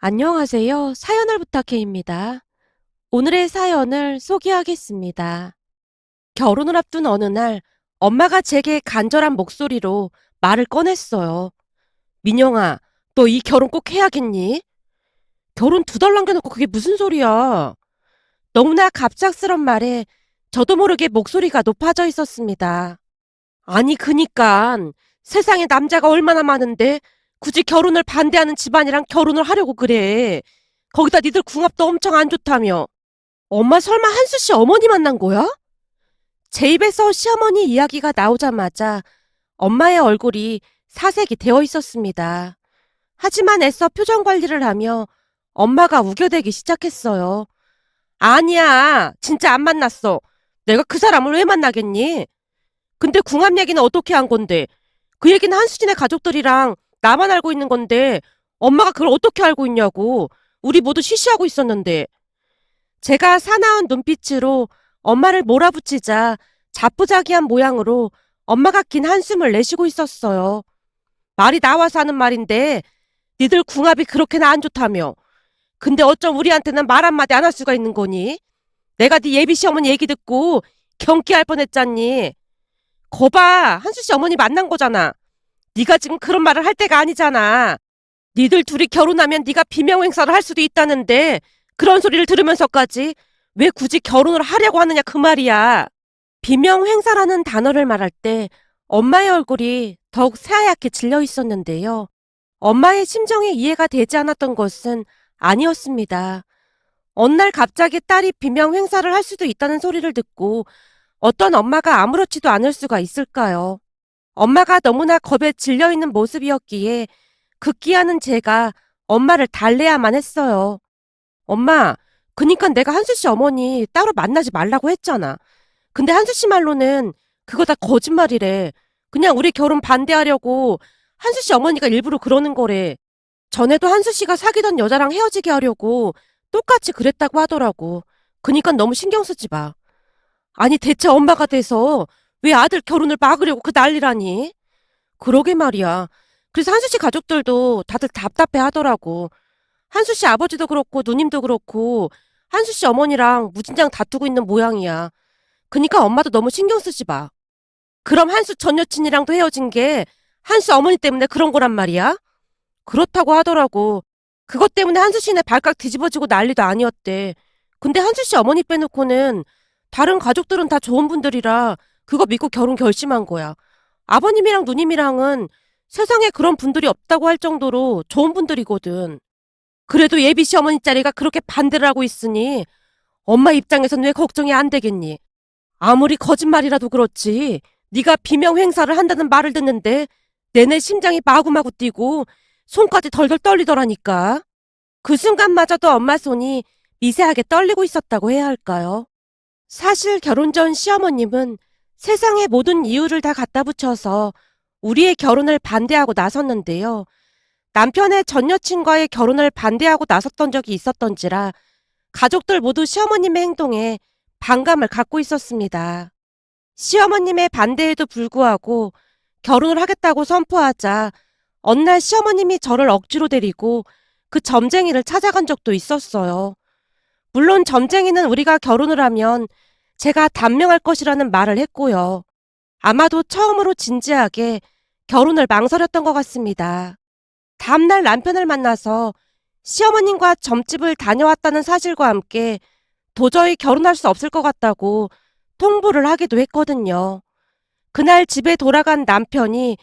안녕하세요. 사연을 부탁해입니다. 오늘의 사연을 소개하겠습니다. 결혼을 앞둔 어느 날 엄마가 제게 간절한 목소리로 말을 꺼냈어요. 민영아, 너 이 결혼 꼭 해야겠니? 결혼 2달 남겨놓고 그게 무슨 소리야? 너무나 갑작스런 말에 저도 모르게 목소리가 높아져 있었습니다. 아니, 그니깐 세상에 남자가 얼마나 많은데 굳이 결혼을 반대하는 집안이랑 결혼을 하려고 그래. 거기다 니들 궁합도 엄청 안 좋다며. 엄마 설마 한수 씨 어머니 만난 거야? 제 입에서 시어머니 이야기가 나오자마자 엄마의 얼굴이 사색이 되어 있었습니다. 하지만 애써 표정 관리를 하며 엄마가 우겨대기 시작했어요. 아니야, 진짜 안 만났어. 내가 그 사람을 왜 만나겠니? 근데 궁합 얘기는 어떻게 한 건데? 그 얘기는 한수진의 가족들이랑 나만 알고 있는 건데 엄마가 그걸 어떻게 알고 있냐고. 우리 모두 쉬쉬하고 있었는데. 제가 사나운 눈빛으로 엄마를 몰아붙이자 자포자기한 모양으로 엄마가 긴 한숨을 내쉬고 있었어요. 말이 나와서 하는 말인데 니들 궁합이 그렇게나 안 좋다며. 근데 어쩜 우리한테는 말 한마디 안 할 수가 있는 거니? 내가 네 예비 시어머니 얘기 듣고 경기할 뻔했잖니. 거봐, 한수 씨 어머니 만난 거잖아. 네가 지금 그런 말을 할 때가 아니잖아. 니들 둘이 결혼하면 네가 비명 행사를 할 수도 있다는데 그런 소리를 들으면서까지 왜 굳이 결혼을 하려고 하느냐 그 말이야. 비명 행사라는 단어를 말할 때 엄마의 얼굴이 더욱 새하얗게 질려 있었는데요. 엄마의 심정이 이해가 되지 않았던 것은 아니었습니다. 어느 날 갑자기 딸이 비명 행사를 할 수도 있다는 소리를 듣고 어떤 엄마가 아무렇지도 않을 수가 있을까요? 엄마가 너무나 겁에 질려있는 모습이었기에 급기야는 제가 엄마를 달래야만 했어요. 엄마, 그니까 내가 한수 씨 어머니 따로 만나지 말라고 했잖아. 근데 한수 씨 말로는 그거 다 거짓말이래. 그냥 우리 결혼 반대하려고 한수 씨 어머니가 일부러 그러는 거래. 전에도 한수 씨가 사귀던 여자랑 헤어지게 하려고 똑같이 그랬다고 하더라고. 그니까 너무 신경 쓰지 마. 아니 대체 엄마가 돼서 왜 아들 결혼을 막으려고 그 난리라니? 그러게 말이야. 그래서 한수 씨 가족들도 다들 답답해 하더라고. 한수 씨 아버지도 그렇고 누님도 그렇고 한수 씨 어머니랑 무진장 다투고 있는 모양이야. 그니까 엄마도 너무 신경 쓰지 마. 그럼 한수 전 여친이랑도 헤어진 게 한수 어머니 때문에 그런 거란 말이야? 그렇다고 하더라고. 그것 때문에 한수 씨네 발칵 뒤집어지고 난리도 아니었대. 근데 한수 씨 어머니 빼놓고는 다른 가족들은 다 좋은 분들이라 그거 믿고 결혼 결심한 거야. 아버님이랑 누님이랑은 세상에 그런 분들이 없다고 할 정도로 좋은 분들이거든. 그래도 예비 시어머니 자리가 그렇게 반대를 하고 있으니 엄마 입장에선 왜 걱정이 안 되겠니? 아무리 거짓말이라도 그렇지. 네가 비명 행사를 한다는 말을 듣는데 내내 심장이 마구마구 뛰고 손까지 덜덜 떨리더라니까. 그 순간마저도 엄마 손이 미세하게 떨리고 있었다고 해야 할까요? 사실 결혼 전 시어머님은 세상의 모든 이유를 다 갖다 붙여서 우리의 결혼을 반대하고 나섰는데요. 남편의 전 여친과의 결혼을 반대하고 나섰던 적이 있었던지라 가족들 모두 시어머님의 행동에 반감을 갖고 있었습니다. 시어머님의 반대에도 불구하고 결혼을 하겠다고 선포하자 어느 날 시어머님이 저를 억지로 데리고 그 점쟁이를 찾아간 적도 있었어요. 물론 점쟁이는 우리가 결혼을 하면 제가 단명할 것이라는 말을 했고요. 아마도 처음으로 진지하게 결혼을 망설였던 것 같습니다. 다음날 남편을 만나서 시어머님과 점집을 다녀왔다는 사실과 함께 도저히 결혼할 수 없을 것 같다고 통보를 하기도 했거든요. 그날 집에 돌아간 남편이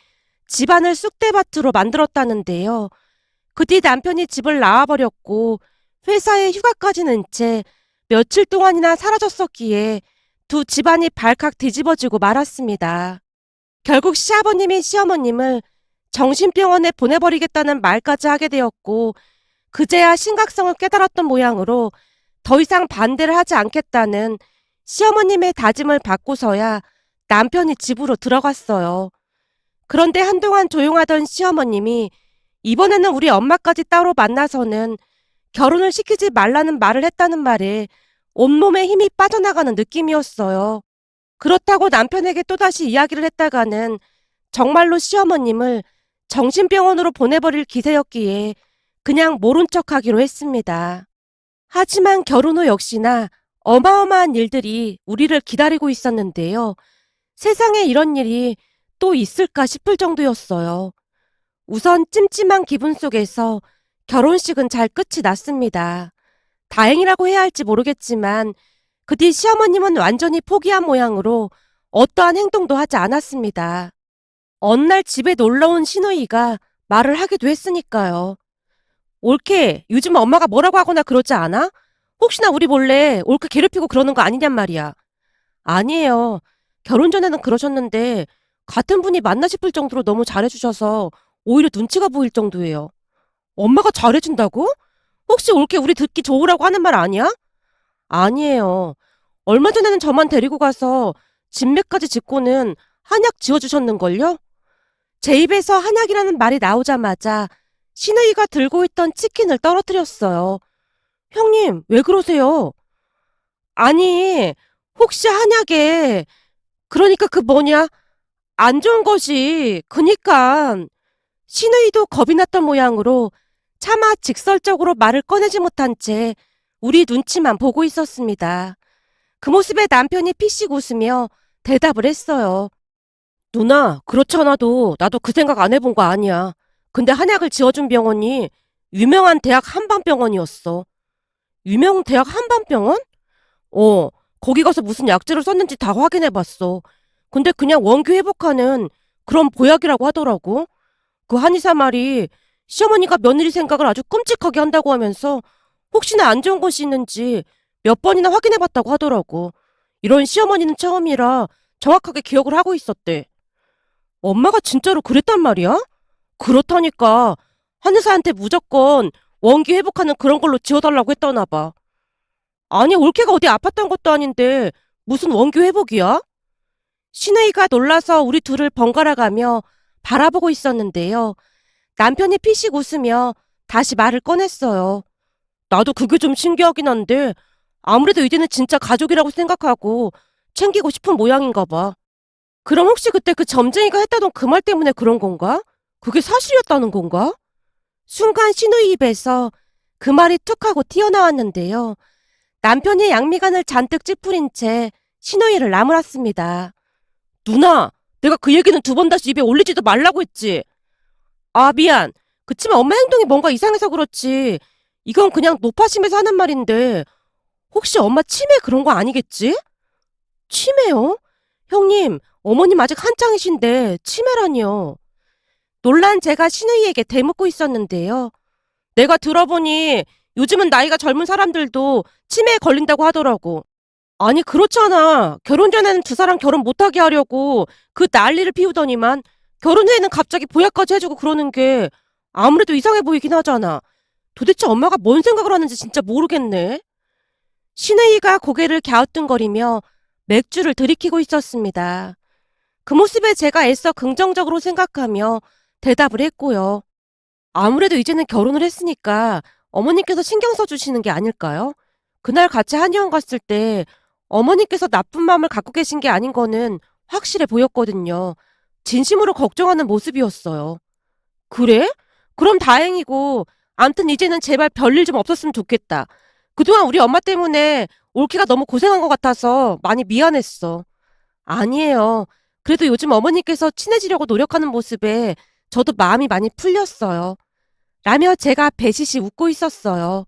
집안을 쑥대밭으로 만들었다는데요. 그 뒤 남편이 집을 나와버렸고 회사에 휴가까지 낸 채 며칠 동안이나 사라졌었기에 두 집안이 발칵 뒤집어지고 말았습니다. 결국 시아버님이 시어머님을 정신병원에 보내버리겠다는 말까지 하게 되었고 그제야 심각성을 깨달았던 모양으로 더 이상 반대를 하지 않겠다는 시어머님의 다짐을 받고서야 남편이 집으로 들어갔어요. 그런데 한동안 조용하던 시어머님이 이번에는 우리 엄마까지 따로 만나서는 결혼을 시키지 말라는 말을 했다는 말에 온몸에 힘이 빠져나가는 느낌이었어요. 그렇다고 남편에게 또다시 이야기를 했다가는 정말로 시어머님을 정신병원으로 보내버릴 기세였기에 그냥 모른 척하기로 했습니다. 하지만 결혼 후 역시나 어마어마한 일들이 우리를 기다리고 있었는데요. 세상에 이런 일이 또 있을까 싶을 정도였어요. 우선 찜찜한 기분 속에서 결혼식은 잘 끝이 났습니다. 다행이라고 해야 할지 모르겠지만 그 뒤 시어머님은 완전히 포기한 모양으로 어떠한 행동도 하지 않았습니다. 어느 날 집에 놀러온 시누이가 말을 하기도 했으니까요. 올케, 요즘 엄마가 뭐라고 하거나 그러지 않아? 혹시나 우리 몰래 올케 괴롭히고 그러는 거 아니냔 말이야. 아니에요. 결혼 전에는 그러셨는데 같은 분이 맞나 싶을 정도로 너무 잘해주셔서 오히려 눈치가 보일 정도예요. 엄마가 잘해준다고? 혹시 올케 우리 듣기 좋으라고 하는 말 아니야? 아니에요. 얼마 전에는 저만 데리고 가서 진맥까지 짓고는 한약 지어주셨는걸요? 제 입에서 한약이라는 말이 나오자마자 시누이가 들고 있던 치킨을 떨어뜨렸어요. 형님, 왜 그러세요? 아니, 혹시 한약에, 그러니까 그 뭐냐, 안 좋은 것이, 그니까, 시누이도 겁이 났던 모양으로 차마 직설적으로 말을 꺼내지 못한 채 우리 눈치만 보고 있었습니다. 그 모습에 남편이 피식 웃으며 대답을 했어요. 누나, 그렇지 않아도 나도 그 생각 안 해본 거 아니야. 근데 한약을 지어준 병원이 유명한 대학 한방병원이었어. 유명 대학 한방병원? 어, 거기 가서 무슨 약재를 썼는지 다 확인해봤어. 근데 그냥 원기 회복하는 그런 보약이라고 하더라고. 그 한의사 말이 시어머니가 며느리 생각을 아주 끔찍하게 한다고 하면서 혹시나 안 좋은 것이 있는지 몇 번이나 확인해봤다고 하더라고. 이런 시어머니는 처음이라 정확하게 기억을 하고 있었대. 엄마가 진짜로 그랬단 말이야? 그렇다니까. 한의사한테 무조건 원기 회복하는 그런 걸로 지어달라고 했다나 봐. 아니, 올케가 어디 아팠던 것도 아닌데 무슨 원기 회복이야? 시누이가 놀라서 우리 둘을 번갈아 가며 바라보고 있었는데요. 남편이 피식 웃으며 다시 말을 꺼냈어요. 나도 그게 좀 신기하긴 한데 아무래도 이제는 진짜 가족이라고 생각하고 챙기고 싶은 모양인가 봐. 그럼 혹시 그때 그 점쟁이가 했다던 그 말 때문에 그런 건가? 그게 사실이었다는 건가? 순간 시누이 입에서 그 말이 툭 하고 튀어나왔는데요. 남편이 양미간을 잔뜩 찌푸린 채 시누이를 나무랐습니다. 누나, 내가 그 얘기는 두 번 다시 입에 올리지도 말라고 했지. 아, 미안. 그치만 엄마 행동이 뭔가 이상해서 그렇지. 이건 그냥 노파심에서 하는 말인데 혹시 엄마 치매 그런 거 아니겠지? 치매요? 형님, 어머님 아직 한창이신데 치매라니요. 놀란 제가 시누이에게 대묻고 있었는데요. 내가 들어보니 요즘은 나이가 젊은 사람들도 치매에 걸린다고 하더라고. 아니, 그렇잖아. 결혼 전에는 두 사람 결혼 못하게 하려고 그 난리를 피우더니만 결혼 후에는 갑자기 보약까지 해주고 그러는 게 아무래도 이상해 보이긴 하잖아. 도대체 엄마가 뭔 생각을 하는지 진짜 모르겠네. 시누이가 고개를 갸우뚱거리며 맥주를 들이키고 있었습니다. 그 모습에 제가 애써 긍정적으로 생각하며 대답을 했고요. 아무래도 이제는 결혼을 했으니까 어머님께서 신경 써주시는 게 아닐까요? 그날 같이 한의원 갔을 때 어머님께서 나쁜 마음을 갖고 계신 게 아닌 거는 확실해 보였거든요. 진심으로 걱정하는 모습이었어요. 그래? 그럼 다행이고, 암튼 이제는 제발 별일 좀 없었으면 좋겠다. 그동안 우리 엄마 때문에 올케가 너무 고생한 것 같아서 많이 미안했어. 아니에요. 그래도 요즘 어머니께서 친해지려고 노력하는 모습에 저도 마음이 많이 풀렸어요. 라며 제가 배시시 웃고 있었어요.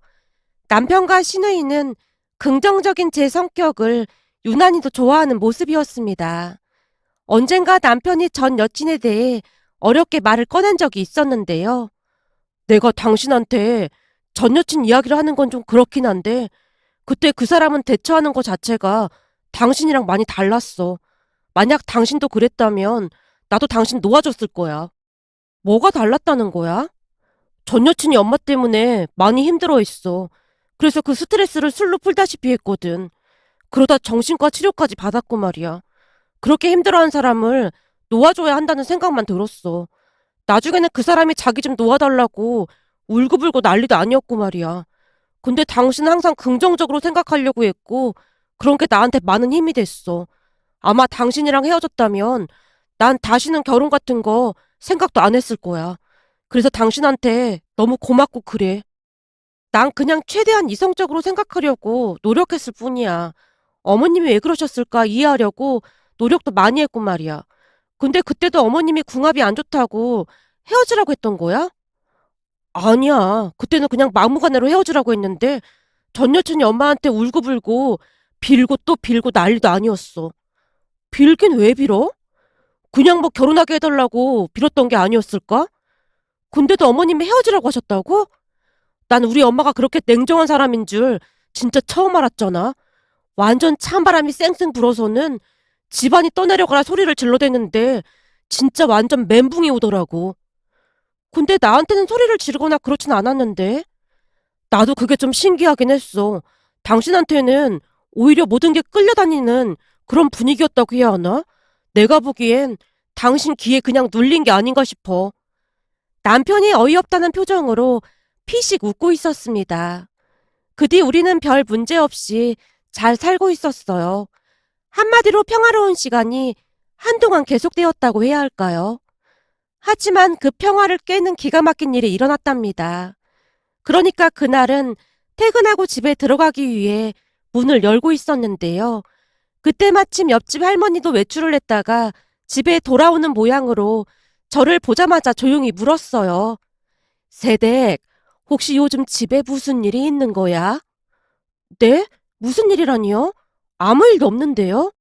남편과 시누이는 긍정적인 제 성격을 유난히도 좋아하는 모습이었습니다. 언젠가 남편이 전 여친에 대해 어렵게 말을 꺼낸 적이 있었는데요. 내가 당신한테 전 여친 이야기를 하는 건 좀 그렇긴 한데 그때 그 사람은 대처하는 것 자체가 당신이랑 많이 달랐어. 만약 당신도 그랬다면 나도 당신 놓아줬을 거야. 뭐가 달랐다는 거야? 전 여친이 엄마 때문에 많이 힘들어했어. 그래서 그 스트레스를 술로 풀다시피 했거든. 그러다 정신과 치료까지 받았고 말이야. 그렇게 힘들어한 사람을 놓아줘야 한다는 생각만 들었어. 나중에는 그 사람이 자기 좀 놓아달라고 울고불고 난리도 아니었고 말이야. 근데 당신은 항상 긍정적으로 생각하려고 했고 그런 게 나한테 많은 힘이 됐어. 아마 당신이랑 헤어졌다면 난 다시는 결혼 같은 거 생각도 안 했을 거야. 그래서 당신한테 너무 고맙고 그래. 난 그냥 최대한 이성적으로 생각하려고 노력했을 뿐이야. 어머님이 왜 그러셨을까 이해하려고 노력도 많이 했고 말이야. 근데 그때도 어머님이 궁합이 안 좋다고 헤어지라고 했던 거야? 아니야. 그때는 그냥 막무가내로 헤어지라고 했는데 전 여친이 엄마한테 울고불고 빌고 또 빌고 난리도 아니었어. 빌긴 왜 빌어? 그냥 뭐 결혼하게 해달라고 빌었던 게 아니었을까? 근데도 어머님이 헤어지라고 하셨다고? 난 우리 엄마가 그렇게 냉정한 사람인 줄 진짜 처음 알았잖아. 완전 찬바람이 쌩쌩 불어서는 집안이 떠내려가라 소리를 질러댔는데 진짜 완전 멘붕이 오더라고. 근데 나한테는 소리를 지르거나 그렇진 않았는데 나도 그게 좀 신기하긴 했어. 당신한테는 오히려 모든 게 끌려다니는 그런 분위기였다고 해야 하나? 내가 보기엔 당신 귀에 그냥 눌린 게 아닌가 싶어. 남편이 어이없다는 표정으로 피식 웃고 있었습니다. 그 뒤 우리는 별 문제 없이 잘 살고 있었어요. 한마디로 평화로운 시간이 한동안 계속되었다고 해야 할까요? 하지만 그 평화를 깨는 기가 막힌 일이 일어났답니다. 그러니까 그날은 퇴근하고 집에 들어가기 위해 문을 열고 있었는데요. 그때 마침 옆집 할머니도 외출을 했다가 집에 돌아오는 모양으로 저를 보자마자 조용히 물었어요. 세댁, 혹시 요즘 집에 무슨 일이 있는 거야? 네? 무슨 일이라니요? 아무 일도 없는데요?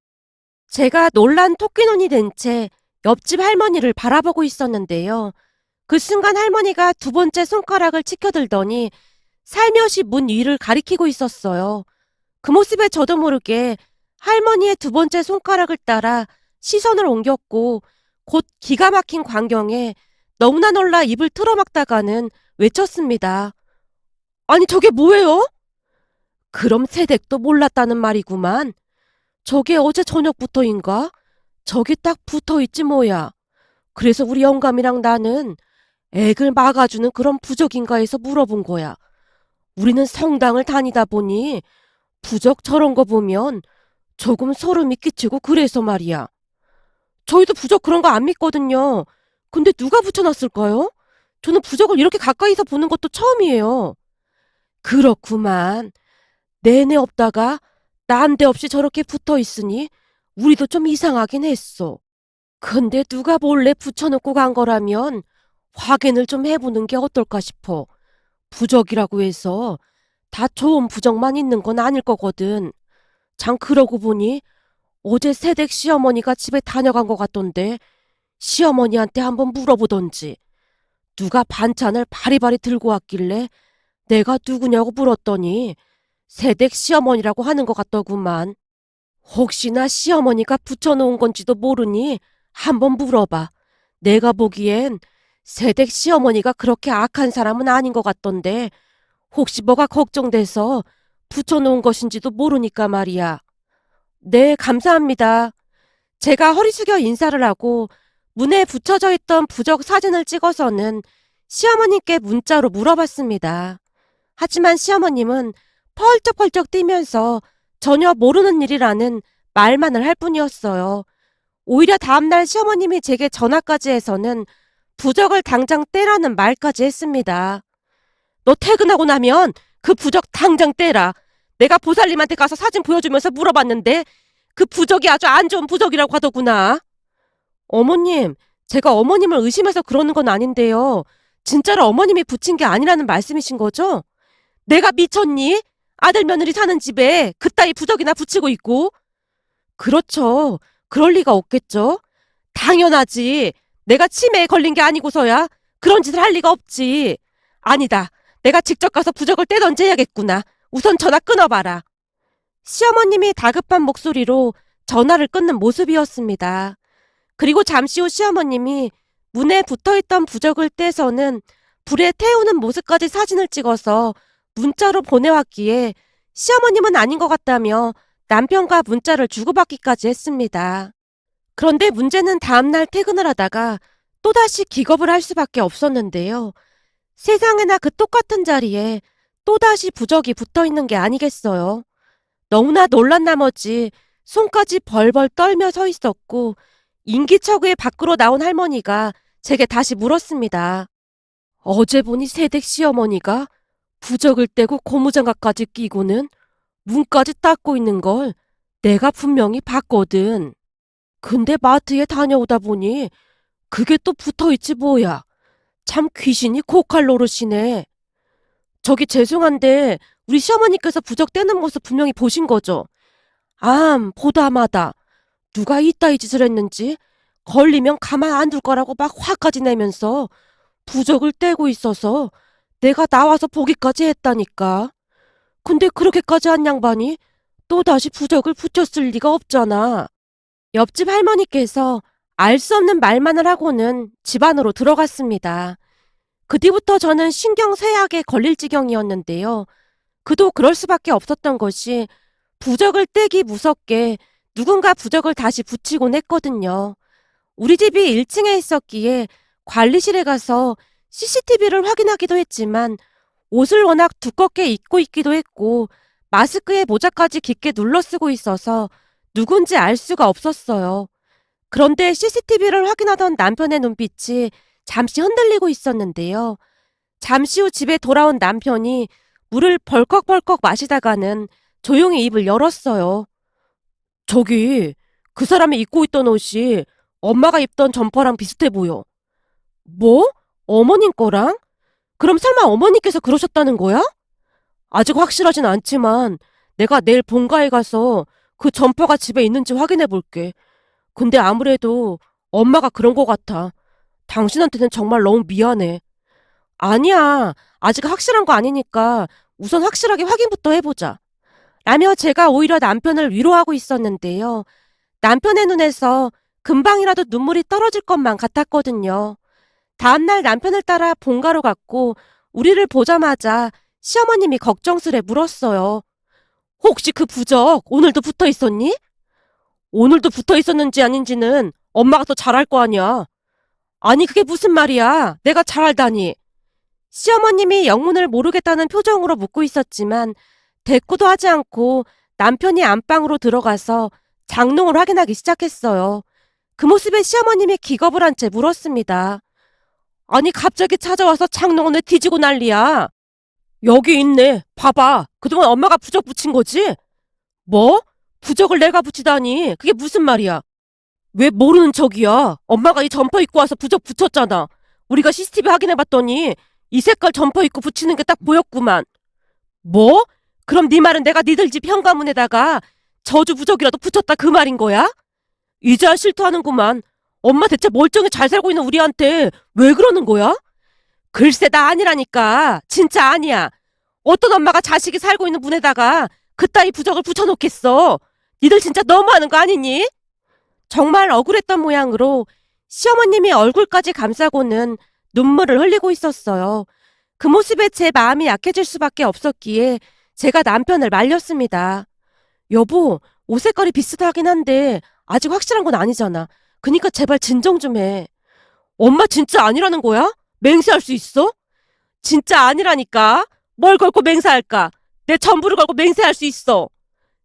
제가 놀란 토끼눈이 된 채 옆집 할머니를 바라보고 있었는데요. 그 순간 할머니가 두 번째 손가락을 치켜들더니 살며시 문 위를 가리키고 있었어요. 그 모습에 저도 모르게 할머니의 두 번째 손가락을 따라 시선을 옮겼고 곧 기가 막힌 광경에 너무나 놀라 입을 틀어막다가는 외쳤습니다. 아니 저게 뭐예요? 그럼 새댁도 몰랐다는 말이구만. 저게 어제 저녁부터인가? 저게 딱 붙어있지 뭐야. 그래서 우리 영감이랑 나는 액을 막아주는 그런 부적인가 해서 물어본 거야. 우리는 성당을 다니다 보니 부적 저런 거 보면 조금 소름이 끼치고 그래서 말이야. 저희도 부적 그런 거 안 믿거든요. 근데 누가 붙여놨을까요? 저는 부적을 이렇게 가까이서 보는 것도 처음이에요. 그렇구만. 내내 없다가 난데없이 저렇게 붙어 있으니 우리도 좀 이상하긴 했어. 근데 누가 몰래 붙여놓고 간 거라면 확인을 좀 해보는 게 어떨까 싶어. 부적이라고 해서 다 좋은 부적만 있는 건 아닐 거거든. 장 그러고 보니 어제 새댁 시어머니가 집에 다녀간 것 같던데 시어머니한테 한번 물어보던지. 누가 반찬을 바리바리 들고 왔길래 내가 누구냐고 물었더니 새댁 시어머니라고 하는 것 같더구만. 혹시나 시어머니가 붙여놓은 건지도 모르니 한번 물어봐. 내가 보기엔 새댁 시어머니가 그렇게 악한 사람은 아닌 것 같던데 혹시 뭐가 걱정돼서 붙여놓은 것인지도 모르니까 말이야. 네, 감사합니다. 제가 허리 숙여 인사를 하고 문에 붙여져 있던 부적 사진을 찍어서는 시어머님께 문자로 물어봤습니다. 하지만 시어머님은 펄쩍펄쩍 뛰면서 전혀 모르는 일이라는 말만을 할 뿐이었어요. 오히려 다음날 시어머님이 제게 전화까지 해서는 부적을 당장 떼라는 말까지 했습니다. 너 퇴근하고 나면 그 부적 당장 떼라. 내가 보살님한테 가서 사진 보여주면서 물어봤는데 그 부적이 아주 안 좋은 부적이라고 하더구나. 어머님, 제가 어머님을 의심해서 그러는 건 아닌데요. 진짜로 어머님이 붙인 게 아니라는 말씀이신 거죠? 내가 미쳤니? 아들 며느리 사는 집에 그따위 부적이나 붙이고 있고. 그렇죠. 그럴 리가 없겠죠. 당연하지. 내가 치매에 걸린 게 아니고서야 그런 짓을 할 리가 없지. 아니다. 내가 직접 가서 부적을 떼던지 해야겠구나. 우선 전화 끊어봐라. 시어머님이 다급한 목소리로 전화를 끊는 모습이었습니다. 그리고 잠시 후 시어머님이 문에 붙어있던 부적을 떼서는 불에 태우는 모습까지 사진을 찍어서 문자로 보내왔기에 시어머님은 아닌 것 같다며 남편과 문자를 주고받기까지 했습니다. 그런데 문제는 다음날 퇴근을 하다가 또다시 기겁을 할 수밖에 없었는데요. 세상에나 그 똑같은 자리에 또다시 부적이 붙어있는 게 아니겠어요. 너무나 놀란 나머지 손까지 벌벌 떨며 서 있었고 인기척에 밖으로 나온 할머니가 제게 다시 물었습니다. 어제 보니 새댁 시어머니가 부적을 떼고 고무장갑까지 끼고는 문까지 닦고 있는 걸 내가 분명히 봤거든. 근데 마트에 다녀오다 보니 그게 또 붙어있지 뭐야. 참 귀신이 고칼 노릇이네. 저기 죄송한데 우리 시어머니께서 부적 떼는 모습 분명히 보신 거죠? 보다마다 누가 이따위 짓을 했는지 걸리면 가만 안 둘 거라고 막 화까지 내면서 부적을 떼고 있어서 내가 나와서 보기까지 했다니까. 근데 그렇게까지 한 양반이 또다시 부적을 붙였을 리가 없잖아. 옆집 할머니께서 알 수 없는 말만을 하고는 집 안으로 들어갔습니다. 그 뒤부터 저는 신경쇠약에 걸릴 지경이었는데요. 그도 그럴 수밖에 없었던 것이 부적을 떼기 무섭게 누군가 부적을 다시 붙이곤 했거든요. 우리 집이 1층에 있었기에 관리실에 가서 CCTV를 확인하기도 했지만 옷을 워낙 두껍게 입고 있기도 했고 마스크에 모자까지 깊게 눌러 쓰고 있어서 누군지 알 수가 없었어요. 그런데 CCTV를 확인하던 남편의 눈빛이 잠시 흔들리고 있었는데요. 잠시 후 집에 돌아온 남편이 물을 벌컥벌컥 마시다가는 조용히 입을 열었어요. 저기, 그 사람이 입고 있던 옷이 엄마가 입던 점퍼랑 비슷해 보여. 뭐? 어머님 거랑? 그럼 설마 어머니께서 그러셨다는 거야? 아직 확실하진 않지만 내가 내일 본가에 가서 그 점퍼가 집에 있는지 확인해 볼게. 근데 아무래도 엄마가 그런 것 같아. 당신한테는 정말 너무 미안해. 아니야. 아직 확실한 거 아니니까 우선 확실하게 확인부터 해보자. 라며 제가 오히려 남편을 위로하고 있었는데요. 남편의 눈에서 금방이라도 눈물이 떨어질 것만 같았거든요. 다음날 남편을 따라 본가로 갔고 우리를 보자마자 시어머님이 걱정스레 물었어요. 혹시 그 부적 오늘도 붙어 있었니? 오늘도 붙어 있었는지 아닌지는 엄마가 더 잘 알 거 아니야. 아니 그게 무슨 말이야. 내가 잘 알다니. 시어머님이 영문을 모르겠다는 표정으로 묻고 있었지만 대꾸도 하지 않고 남편이 안방으로 들어가서 장롱을 확인하기 시작했어요. 그 모습에 시어머님이 기겁을 한 채 물었습니다. 아니 갑자기 찾아와서 장롱을 왜 뒤지고 난리야. 여기 있네. 봐봐. 그동안 엄마가 부적 붙인 거지? 뭐? 부적을 내가 붙이다니. 그게 무슨 말이야? 왜 모르는 척이야? 엄마가 이 점퍼 입고 와서 부적 붙였잖아. 우리가 CCTV 확인해봤더니 이 색깔 점퍼 입고 붙이는 게 딱 보였구만. 뭐? 그럼 네 말은 내가 니들 집 현관문에다가 저주 부적이라도 붙였다 그 말인 거야? 이제야 실토하는구만. 엄마 대체 멀쩡히 잘 살고 있는 우리한테 왜 그러는 거야? 글쎄 나 아니라니까. 진짜 아니야. 어떤 엄마가 자식이 살고 있는 문에다가 그따위 부적을 붙여놓겠어. 니들 진짜 너무하는 거 아니니? 정말 억울했던 모양으로 시어머님이 얼굴까지 감싸고는 눈물을 흘리고 있었어요. 그 모습에 제 마음이 약해질 수밖에 없었기에 제가 남편을 말렸습니다. 여보, 옷 색깔이 비슷하긴 한데 아직 확실한 건 아니잖아. 그니까 제발 진정 좀 해. 엄마 진짜 아니라는 거야? 맹세할 수 있어? 진짜 아니라니까. 뭘 걸고 맹세할까? 내 전부를 걸고 맹세할 수 있어.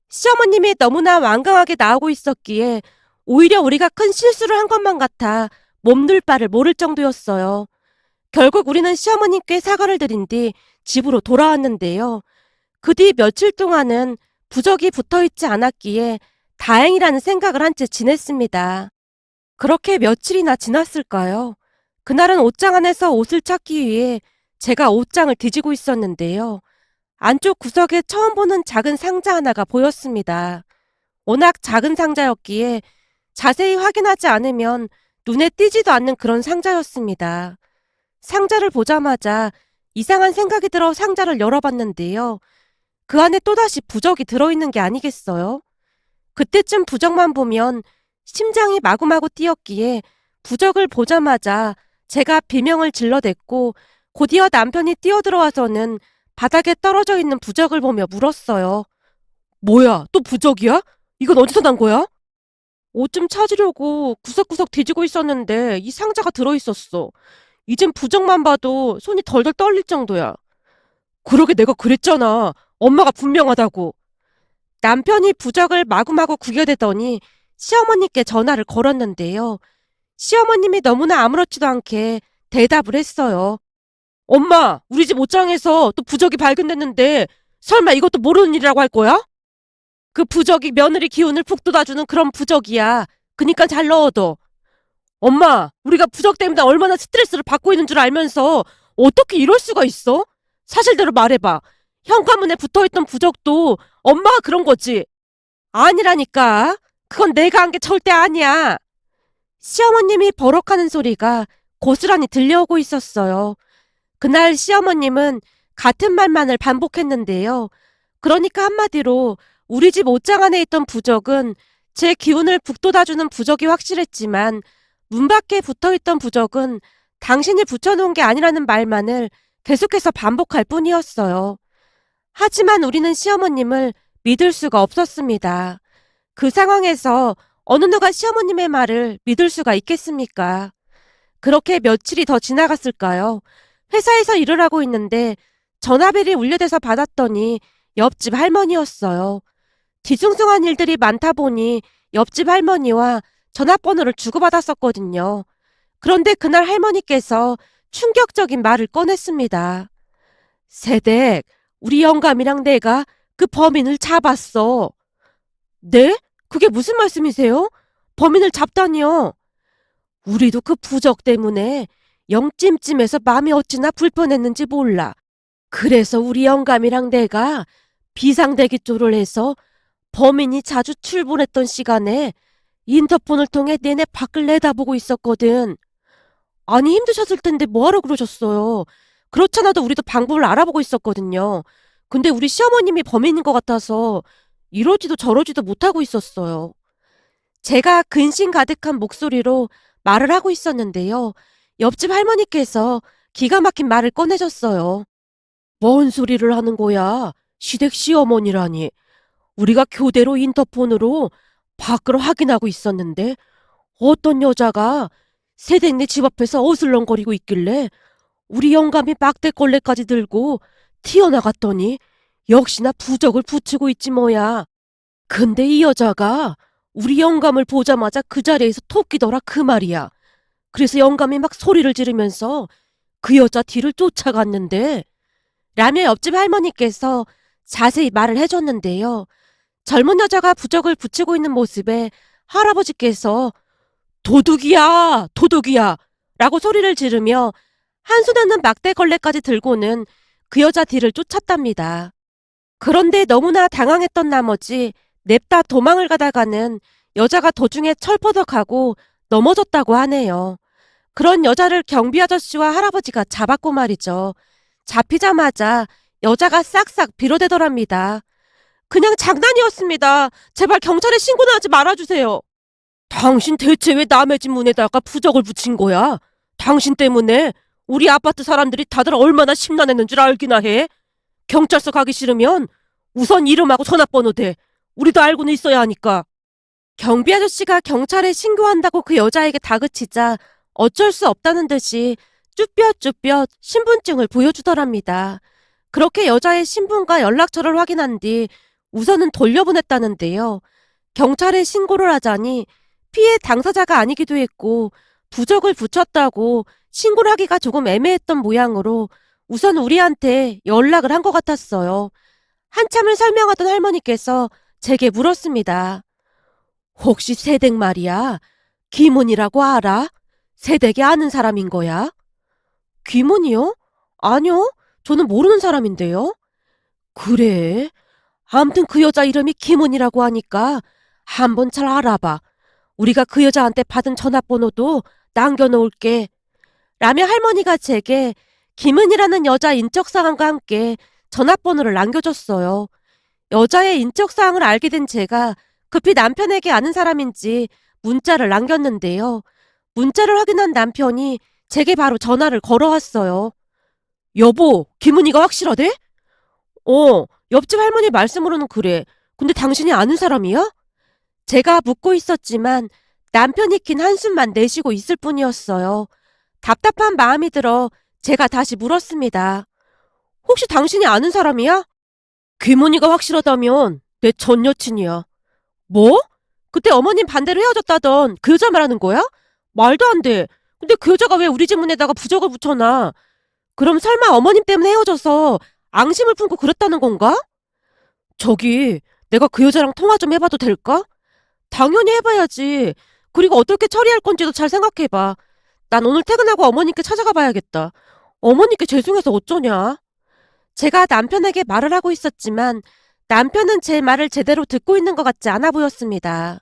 시어머님이 너무나 완강하게 나오고 있었기에 오히려 우리가 큰 실수를 한 것만 같아 몸둘 바를 모를 정도였어요. 결국 우리는 시어머님께 사과를 드린 뒤 집으로 돌아왔는데요. 그 뒤 며칠 동안은 부적이 붙어있지 않았기에 다행이라는 생각을 한 채 지냈습니다. 그렇게 며칠이나 지났을까요? 그날은 옷장 안에서 옷을 찾기 위해 제가 옷장을 뒤지고 있었는데요. 안쪽 구석에 처음 보는 작은 상자 하나가 보였습니다. 워낙 작은 상자였기에 자세히 확인하지 않으면 눈에 띄지도 않는 그런 상자였습니다. 상자를 보자마자 이상한 생각이 들어 상자를 열어봤는데요. 그 안에 또다시 부적이 들어있는 게 아니겠어요? 그때쯤 부적만 보면 심장이 마구마구 뛰었기에 부적을 보자마자 제가 비명을 질러댔고 곧이어 남편이 뛰어들어와서는 바닥에 떨어져 있는 부적을 보며 물었어요. 뭐야, 또 부적이야? 이건 어디서 난 거야? 옷 좀 찾으려고 구석구석 뒤지고 있었는데 이 상자가 들어있었어. 이젠 부적만 봐도 손이 덜덜 떨릴 정도야. 그러게 내가 그랬잖아. 엄마가 분명하다고. 남편이 부적을 마구마구 구겨대더니 시어머니께 전화를 걸었는데요. 시어머님이 너무나 아무렇지도 않게 대답을 했어요. 엄마, 우리 집 옷장에서 또 부적이 발견됐는데 설마 이것도 모르는 일이라고 할 거야? 그 부적이 며느리 기운을 푹 돋아주는 그런 부적이야. 그니까 잘 넣어둬. 엄마, 우리가 부적 때문에 얼마나 스트레스를 받고 있는 줄 알면서 어떻게 이럴 수가 있어? 사실대로 말해봐. 현관문에 붙어있던 부적도 엄마가 그런 거지. 아니라니까. 그건 내가 한 게 절대 아니야. 시어머님이 버럭하는 소리가 고스란히 들려오고 있었어요. 그날 시어머님은 같은 말만을 반복했는데요. 그러니까 한마디로 우리 집 옷장 안에 있던 부적은 제 기운을 북돋아주는 부적이 확실했지만 문 밖에 붙어있던 부적은 당신이 붙여놓은 게 아니라는 말만을 계속해서 반복할 뿐이었어요. 하지만 우리는 시어머님을 믿을 수가 없었습니다. 그 상황에서 어느 누가 시어머님의 말을 믿을 수가 있겠습니까? 그렇게 며칠이 더 지나갔을까요? 회사에서 일을 하고 있는데 전화벨이 울려대서 받았더니 옆집 할머니였어요. 뒤숭숭한 일들이 많다 보니 옆집 할머니와 전화번호를 주고받았었거든요. 그런데 그날 할머니께서 충격적인 말을 꺼냈습니다. 세댁, 우리 영감이랑 내가 그 범인을 잡았어. 네? 그게 무슨 말씀이세요? 범인을 잡다니요. 우리도 그 부적 때문에 영 찜찜해서 마음이 어찌나 불편했는지 몰라. 그래서 우리 영감이랑 내가 비상대기조를 해서 범인이 자주 출근했던 시간에 인터폰을 통해 내내 밖을 내다보고 있었거든. 아니 힘드셨을 텐데 뭐하러 그러셨어요. 그렇잖아도 우리도 방법을 알아보고 있었거든요. 근데 우리 시어머님이 범인인 것 같아서 이러지도 저러지도 못하고 있었어요. 제가 근심 가득한 목소리로 말을 하고 있었는데요. 옆집 할머니께서 기가 막힌 말을 꺼내셨어요. 뭔 소리를 하는 거야? 시댁 시어머니라니. 우리가 교대로 인터폰으로 밖으로 확인하고 있었는데 어떤 여자가 새댁네 집 앞에서 어슬렁거리고 있길래 우리 영감이 막대걸레까지 들고 튀어나갔더니 역시나 부적을 붙이고 있지 뭐야. 근데 이 여자가 우리 영감을 보자마자 그 자리에서 토끼더라 그 말이야. 그래서 영감이 막 소리를 지르면서 그 여자 뒤를 쫓아갔는데 라며 옆집 할머니께서 자세히 말을 해줬는데요. 젊은 여자가 부적을 붙이고 있는 모습에 할아버지께서 도둑이야! 도둑이야! 라고 소리를 지르며 한 손에는 막대걸레까지 들고는 그 여자 뒤를 쫓았답니다. 그런데 너무나 당황했던 나머지 냅다 도망을 가다가는 여자가 도중에 철퍼덕하고 넘어졌다고 하네요. 그런 여자를 경비 아저씨와 할아버지가 잡았고 말이죠. 잡히자마자 여자가 싹싹 빌어대더랍니다. 그냥 장난이었습니다. 제발 경찰에 신고나 하지 말아주세요. 당신 대체 왜 남의 집 문에다가 부적을 붙인 거야? 당신 때문에 우리 아파트 사람들이 다들 얼마나 심란했는 줄 알기나 해. 경찰서 가기 싫으면 우선 이름하고 전화번호 대. 우리도 알고는 있어야 하니까. 경비 아저씨가 경찰에 신고한다고 그 여자에게 다그치자 어쩔 수 없다는 듯이 쭈뼛쭈뼛 신분증을 보여주더랍니다. 그렇게 여자의 신분과 연락처를 확인한 뒤 우선은 돌려보냈다는데요. 경찰에 신고를 하자니 피해 당사자가 아니기도 했고 부적을 붙였다고 신고를 하기가 조금 애매했던 모양으로 우선 우리한테 연락을 한 것 같았어요. 한참을 설명하던 할머니께서 제게 물었습니다. 혹시 새댁 말이야? 김은이라고 알아? 새댁이 아는 사람인 거야? 귀문이요? 아니요. 저는 모르는 사람인데요. 그래. 암튼 그 여자 이름이 김은이라고 하니까 한번 잘 알아봐. 우리가 그 여자한테 받은 전화번호도 남겨놓을게. 라며 할머니가 제게 김은이라는 여자 인적사항과 함께 전화번호를 남겨줬어요. 여자의 인적사항을 알게 된 제가 급히 남편에게 아는 사람인지 문자를 남겼는데요. 문자를 확인한 남편이 제게 바로 전화를 걸어왔어요. 여보, 김은이가 확실하대? 옆집 할머니 말씀으로는 그래. 근데 당신이 아는 사람이야? 제가 묻고 있었지만 남편이 긴 한숨만 내쉬고 있을 뿐이었어요. 답답한 마음이 들어 제가 다시 물었습니다. 혹시 당신이 아는 사람이야? 김은이가 확실하다면 내 전 여친이야. 뭐? 그때 어머님 반대로 헤어졌다던 그 여자 말하는 거야? 말도 안 돼. 근데 그 여자가 왜 우리 집 문에다가 부적을 붙여놔? 그럼 설마 어머님 때문에 헤어져서 앙심을 품고 그랬다는 건가? 저기, 내가 그 여자랑 통화 좀 해봐도 될까? 당연히 해봐야지. 그리고 어떻게 처리할 건지도 잘 생각해봐. 난 오늘 퇴근하고 어머님께 찾아가 봐야겠다. 어머님께 죄송해서 어쩌냐? 제가 남편에게 말을 하고 있었지만 남편은 제 말을 제대로 듣고 있는 것 같지 않아 보였습니다.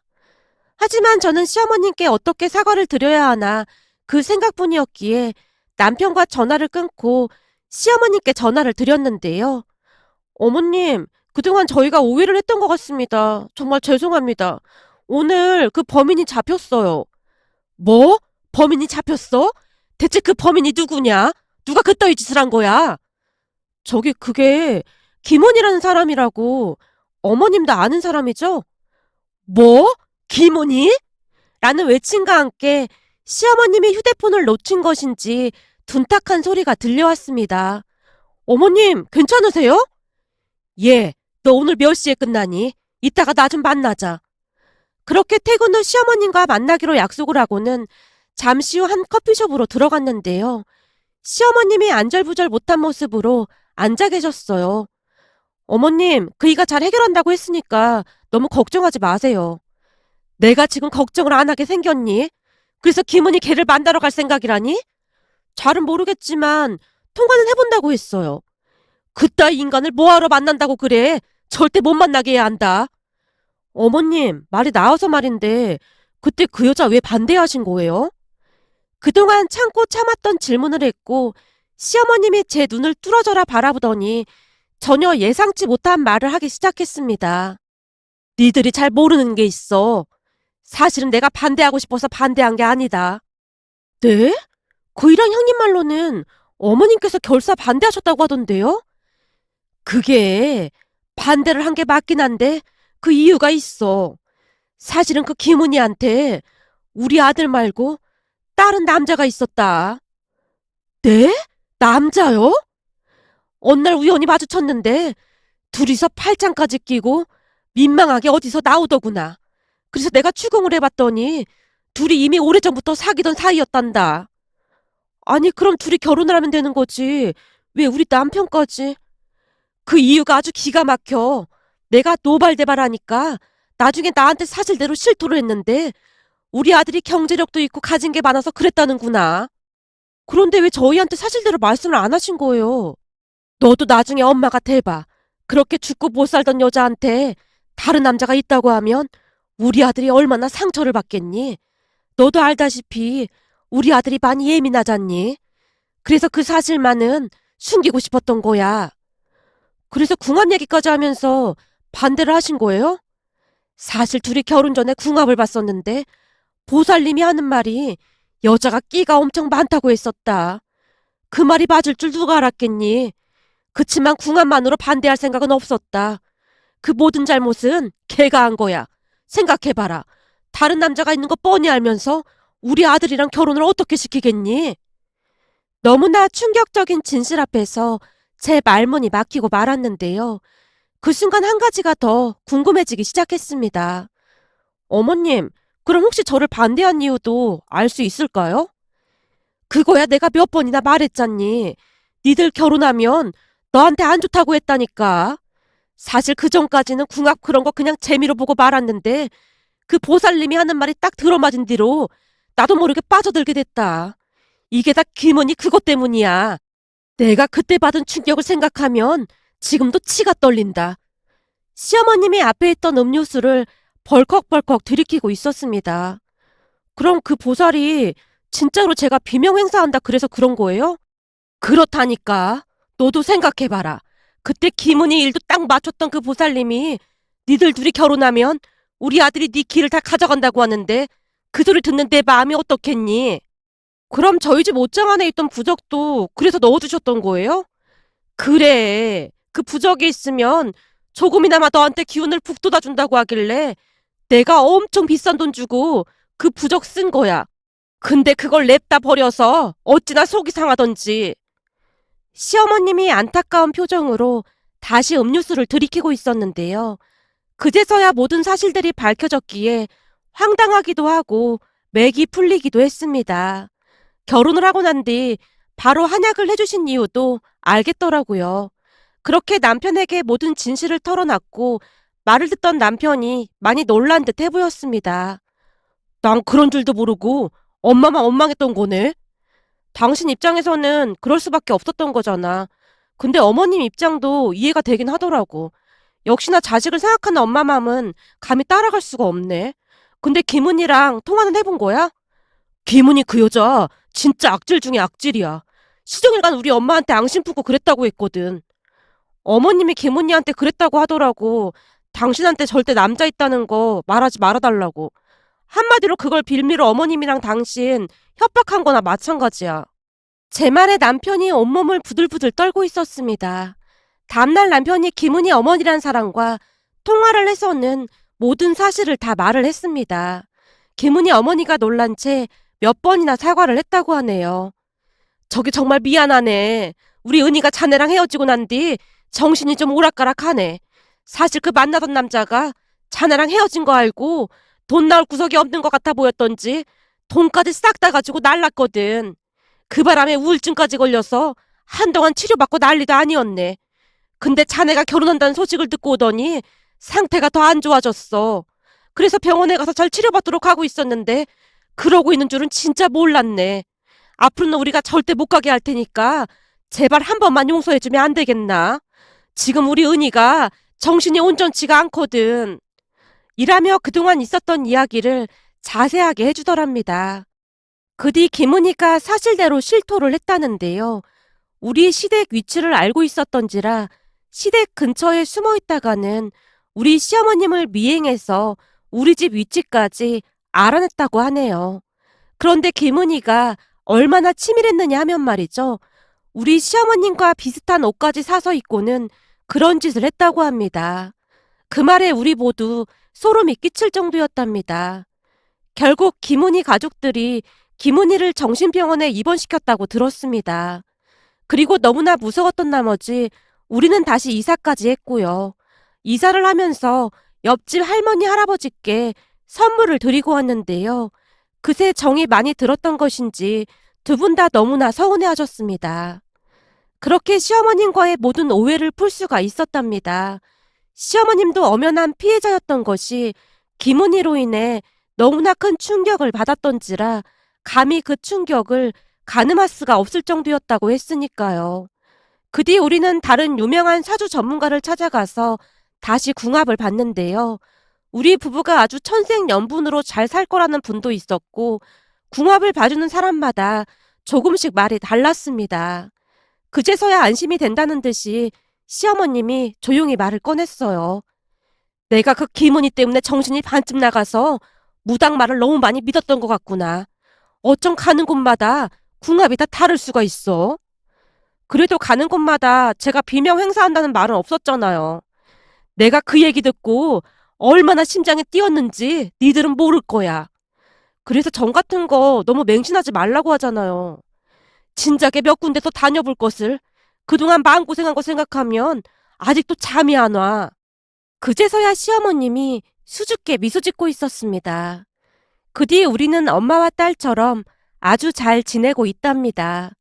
하지만 저는 시어머님께 어떻게 사과를 드려야 하나 그 생각뿐이었기에 남편과 전화를 끊고 시어머님께 전화를 드렸는데요. 어머님, 그동안 저희가 오해를 했던 것 같습니다. 정말 죄송합니다. 오늘 그 범인이 잡혔어요. 뭐? 범인이 잡혔어? 대체 그 범인이 누구냐? 누가 그따위 짓을 한 거야? 저기 그게 김원이라는 사람이라고. 어머님도 아는 사람이죠? 뭐? 김원이? 라는 외침과 함께 시어머님이 휴대폰을 놓친 것인지 둔탁한 소리가 들려왔습니다. 어머님, 괜찮으세요? 예, 너 오늘 몇 시에 끝나니? 이따가 나 좀 만나자. 그렇게 퇴근 후 시어머님과 만나기로 약속을 하고는 잠시 후 한 커피숍으로 들어갔는데요. 시어머님이 안절부절 못한 모습으로 앉아 계셨어요. 어머님, 그이가 잘 해결한다고 했으니까 너무 걱정하지 마세요. 내가 지금 걱정을 안 하게 생겼니? 그래서 김은희 걔를 만나러 갈 생각이라니? 잘은 모르겠지만 통화는 해본다고 했어요. 그따위 인간을 뭐하러 만난다고 그래? 절대 못 만나게 해야 한다. 어머님, 말이 나와서 말인데 그때 그 여자 왜 반대하신 거예요? 그동안 참고 참았던 질문을 했고 시어머님이 제 눈을 뚫어져라 바라보더니 전혀 예상치 못한 말을 하기 시작했습니다. 니들이 잘 모르는 게 있어. 사실은 내가 반대하고 싶어서 반대한 게 아니다. 네? 그이랑 형님 말로는 어머님께서 결사 반대하셨다고 하던데요? 그게 반대를 한 게 맞긴 한데 그 이유가 있어. 사실은 그 김은희한테 우리 아들 말고 다른 남자가 있었다. 네? 남자요? 어느 날 우연히 마주쳤는데 둘이서 팔짱까지 끼고 민망하게 어디서 나오더구나. 그래서 내가 추궁을 해봤더니 둘이 이미 오래전부터 사귀던 사이였단다. 아니 그럼 둘이 결혼을 하면 되는 거지. 왜 우리 남편까지? 그 이유가 아주 기가 막혀. 내가 노발대발하니까 나중에 나한테 사실대로 실토를 했는데 우리 아들이 경제력도 있고 가진 게 많아서 그랬다는구나. 그런데 왜 저희한테 사실대로 말씀을 안 하신 거예요? 너도 나중에 엄마가 돼봐. 그렇게 죽고 못 살던 여자한테 다른 남자가 있다고 하면 우리 아들이 얼마나 상처를 받겠니? 너도 알다시피 우리 아들이 많이 예민하잖니? 그래서 그 사실만은 숨기고 싶었던 거야. 그래서 궁합 얘기까지 하면서 반대를 하신 거예요? 사실 둘이 결혼 전에 궁합을 봤었는데 보살님이 하는 말이 여자가 끼가 엄청 많다고 했었다. 그 말이 맞을 줄 누가 알았겠니? 그치만 궁합만으로 반대할 생각은 없었다. 그 모든 잘못은 걔가 한 거야. 생각해봐라. 다른 남자가 있는 거 뻔히 알면서 우리 아들이랑 결혼을 어떻게 시키겠니? 너무나 충격적인 진실 앞에서 제 말문이 막히고 말았는데요. 그 순간 한 가지가 더 궁금해지기 시작했습니다. 어머님, 그럼 혹시 저를 반대한 이유도 알 수 있을까요? 그거야 내가 몇 번이나 말했잖니. 니들 결혼하면 너한테 안 좋다고 했다니까. 사실 그 전까지는 궁합 그런 거 그냥 재미로 보고 말았는데 그 보살님이 하는 말이 딱 들어맞은 뒤로 나도 모르게 빠져들게 됐다. 이게 다 김은희 그것 때문이야. 내가 그때 받은 충격을 생각하면 지금도 치가 떨린다. 시어머님이 앞에 있던 음료수를 벌컥벌컥 들이키고 있었습니다. 그럼 그 보살이 진짜로 제가 비명 행사한다 그래서 그런 거예요? 그렇다니까. 너도 생각해봐라. 그때 김은희 일도 딱 맞췄던 그 보살님이 니들 둘이 결혼하면 우리 아들이 네 길을 다 가져간다고 하는데 그 소리 듣는 내 마음이 어떻겠니? 그럼 저희 집 옷장 안에 있던 부적도 그래서 넣어두셨던 거예요? 그래. 그 부적이 있으면 조금이나마 너한테 기운을 북돋아준다고 하길래 내가 엄청 비싼 돈 주고 그 부적 쓴 거야. 근데 그걸 냅다 버려서 어찌나 속이 상하던지. 시어머님이 안타까운 표정으로 다시 음료수를 들이키고 있었는데요. 그제서야 모든 사실들이 밝혀졌기에 황당하기도 하고 맥이 풀리기도 했습니다. 결혼을 하고 난 뒤 바로 한약을 해주신 이유도 알겠더라고요. 그렇게 남편에게 모든 진실을 털어놨고 말을 듣던 남편이 많이 놀란 듯 해보였습니다. 난 그런 줄도 모르고 엄마만 원망했던 거네. 당신 입장에서는 그럴 수밖에 없었던 거잖아. 근데 어머님 입장도 이해가 되긴 하더라고. 역시나 자식을 생각하는 엄마 마음은 감히 따라갈 수가 없네. 근데 김은이랑 통화는 해본 거야? 김은이 그 여자 진짜 악질 중에 악질이야. 시종일관 우리 엄마한테 앙심 품고 그랬다고 했거든. 어머님이 김은이한테 그랬다고 하더라고. 당신한테 절대 남자 있다는 거 말하지 말아달라고. 한마디로 그걸 빌미로 어머님이랑 당신 협박한 거나 마찬가지야. 제 말에 남편이 온몸을 부들부들 떨고 있었습니다. 다음날 남편이 김은희 어머니란 사람과 통화를 해서는 모든 사실을 다 말을 했습니다. 김은희 어머니가 놀란 채 몇 번이나 사과를 했다고 하네요. 저기 정말 미안하네. 우리 은희가 자네랑 헤어지고 난 뒤 정신이 좀 오락가락하네. 사실 그 만나던 남자가 자네랑 헤어진 거 알고 돈 나올 구석이 없는 것 같아 보였던지 돈까지 싹 다 가지고 날랐거든. 그 바람에 우울증까지 걸려서 한동안 치료받고 난리도 아니었네. 근데 자네가 결혼한다는 소식을 듣고 오더니 상태가 더 안 좋아졌어. 그래서 병원에 가서 잘 치료받도록 하고 있었는데 그러고 있는 줄은 진짜 몰랐네. 앞으로는 우리가 절대 못 가게 할 테니까 제발 한 번만 용서해주면 안 되겠나? 지금 우리 은희가 정신이 온전치가 않거든. 이라며 그동안 있었던 이야기를 자세하게 해주더랍니다. 그 뒤 김은희가 사실대로 실토를 했다는데요. 우리 시댁 위치를 알고 있었던지라 시댁 근처에 숨어 있다가는 우리 시어머님을 미행해서 우리 집 위치까지 알아냈다고 하네요. 그런데 김은희가 얼마나 치밀했느냐 하면 말이죠. 우리 시어머님과 비슷한 옷까지 사서 입고는 그런 짓을 했다고 합니다. 그 말에 우리 모두 소름이 끼칠 정도였답니다. 결국 김은희 가족들이 김은희를 정신병원에 입원시켰다고 들었습니다. 그리고 너무나 무서웠던 나머지 우리는 다시 이사까지 했고요. 이사를 하면서 옆집 할머니 할아버지께 선물을 드리고 왔는데요. 그새 정이 많이 들었던 것인지 두 분 다 너무나 서운해하셨습니다. 그렇게 시어머님과의 모든 오해를 풀 수가 있었답니다. 시어머님도 엄연한 피해자였던 것이 김은희로 인해 너무나 큰 충격을 받았던지라 감히 그 충격을 가늠할 수가 없을 정도였다고 했으니까요. 그 뒤 우리는 다른 유명한 사주 전문가를 찾아가서 다시 궁합을 봤는데요. 우리 부부가 아주 천생연분으로 잘 살 거라는 분도 있었고 궁합을 봐주는 사람마다 조금씩 말이 달랐습니다. 그제서야 안심이 된다는 듯이 시어머님이 조용히 말을 꺼냈어요. 내가 그 김은희 때문에 정신이 반쯤 나가서 무당 말을 너무 많이 믿었던 것 같구나. 어쩜 가는 곳마다 궁합이 다 다를 수가 있어. 그래도 가는 곳마다 제가 비명 행사한다는 말은 없었잖아요. 내가 그 얘기 듣고 얼마나 심장이 뛰었는지 니들은 모를 거야. 그래서 정 같은 거 너무 맹신하지 말라고 하잖아요. 진작에 몇 군데 더 다녀볼 것을 그동안 마음고생한 거 생각하면 아직도 잠이 안 와. 그제서야 시어머님이 수줍게 미소 짓고 있었습니다. 그 뒤에 우리는 엄마와 딸처럼 아주 잘 지내고 있답니다.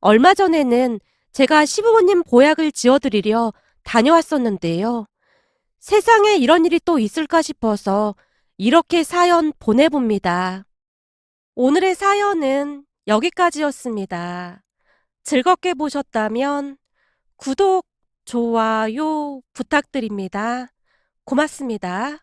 얼마 전에는 제가 시부모님 보약을 지어드리려 다녀왔었는데요. 세상에 이런 일이 또 있을까 싶어서 이렇게 사연 보내봅니다. 오늘의 사연은 여기까지였습니다. 즐겁게 보셨다면 구독, 좋아요 부탁드립니다. 고맙습니다.